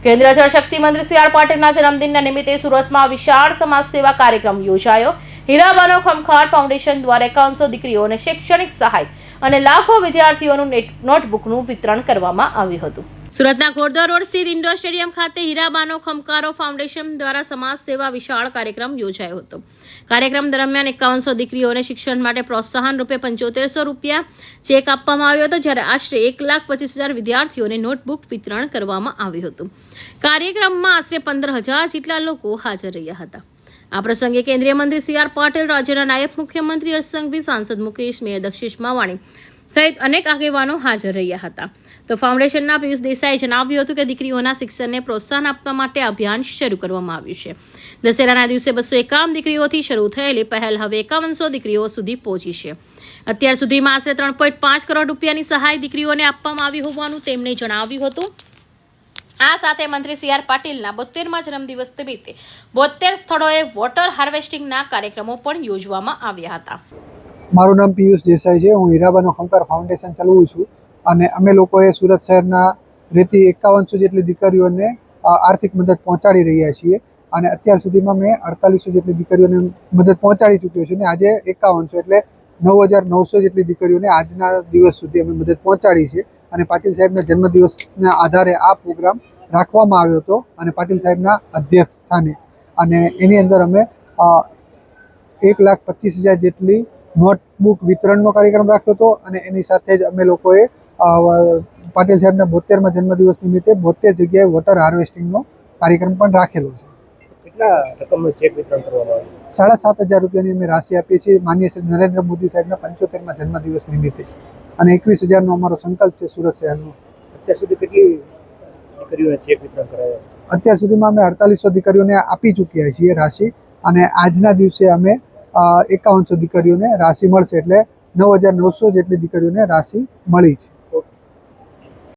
કેન્દ્રીય જળશક્તિ મંત્રી સી.આર. પાટીલના જન્મદિનના નિમિત્તે સુરતમાં વિશાળ સમાજ સેવા કાર્યક્રમ યોજાયો। હીરાબાનો ખમખાર ફાઉન્ડેશન દ્વારા 5100 દીકરીઓને શૈક્ષણિક સહાય અને લાખો વિદ્યાર્થીઓનું નોટબુકનું વિતરણ કરવામાં આવ્યું હતું। સુરતના ઘોડદા રોડ સ્થિત ઇન્ડોર સ્ટેડિયમ ખાતે હીરાબાનો ખમકારો ફાઉન્ડેશન દ્વારા સમાજ સેવા વિશાળ કાર્યક્રમ યોજાયો હતો। કાર્યક્રમ દરમિયાન 5100 દીકરીઓને શિક્ષણ માટે પ્રોત્સાહન રૂપે 7500 રૂપિયા ચેક આપવામાં આવ્યો હતો, જ્યારે આશરે 1,25,000 વિદ્યાર્થીઓને નોટબુક વિતરણ કરવામાં આવ્યું હતું। કાર્યક્રમમાં આશરે 15,000 જેટલા લોકો હાજર રહ્યા હતા। આ પ્રસંગે કેન્દ્રીય મંત્રી સી.આર. પાટીલ, રાજ્યના નાયબ મુખ્યમંત્રી હર્ષ સંઘવી, સાંસદ મુકેશ, મેયર દક્ષિશ માવાણી સહિત અનેક આગેવાનો હાજર રહ્યા હતા। તો ફાઉન્ડેશનના પિયુષ દેસાઈએ જણાવ્યું હતું કે દીકરીઓના શિક્ષણને પ્રોત્સાહન આપવા માટે અભિયાન શરૂ કરવામાં આવ્યું છે। દશેરાના દિવસે 251 દીકરીઓથી શરૂ થયેલી પહેલ હવે 5100 દીકરીઓ સુધી પહોંચી છે। અત્યાર સુધીમાં આશરે 3.5 કરોડ રૂપિયાની સહાય દીકરીઓને આપવામાં આવી હોવાનું તેમણે જણાવ્યું હતું। આ સાથે મંત્રી સી.આર. પાટીલના 72મા જન્મદિવસ નિમિત્તે 72 સ્થળોએ વોટર હાર્વેસ્ટિંગના કાર્યક્રમો પણ યોજવામાં આવ્યા હતા। મારું નામ પિયુષ દેસાઈ છે। હું હીરાબાનો ખમકાર ફાઉન્ડેશન ચલાવું છું અને અમે લોકોએ સુરત શહેરના રહેતી 5100 જેટલી દીકરીઓને આર્થિક મદદ પહોંચાડી રહ્યા છીએ અને અત્યાર સુધીમાં મેં 4800 જેટલી દીકરીઓને મદદ પહોંચાડી ચૂક્યો છું અને આજે 5100 એટલે 9900 જેટલી દીકરીઓને આજના દિવસ સુધી અમે મદદ પહોંચાડી છે। અને પાટીલ સાહેબના જન્મદિવસના આધારે આ પ્રોગ્રામ રાખવામાં આવ્યો હતો અને પાટીલ સાહેબના અધ્યક્ષ સ્થાને, અને એની અંદર અમે 1,25,000 જેટલી નોટબુક વિતરણનો કાર્યક્રમ રાખ્યો હતો અને એની સાથે જ અમે લોકોએ પાટીલ સાહેબના 72મા જન્મદિવસ નિમિત્તે 72 જગ્યાએ વોટર હાર્વેસ્ટિંગનો કાર્યક્રમ પણ રાખેલો છે। કેટલા રકમનું ચેક વિતરણ કરવામાં આવ્યું? 7,500 રૂપિયાની અમે રાશિ આપીએ છીએ માનનીય શ્રી નરેન્દ્ર મોદી સાહેબના 75મા જન્મદિવસ નિમિત્તે, અને 21,000નો અમારો સંકલ્પ છે સુરત શહેરનો। અત્યાર સુધી કેટલી દીકરીઓને ચેક વિતરણ કરાયા? અત્યાર સુધીમાં અમે 4800 દીકરીઓને આપી ચૂક્યા છીએ રાશિ, અને આજના દિવસે અમે 5100 દીકરીઓને રાશિ મળશે, એટલે 9,900 જેટલી દીકરીઓને રાશિ મળી છે।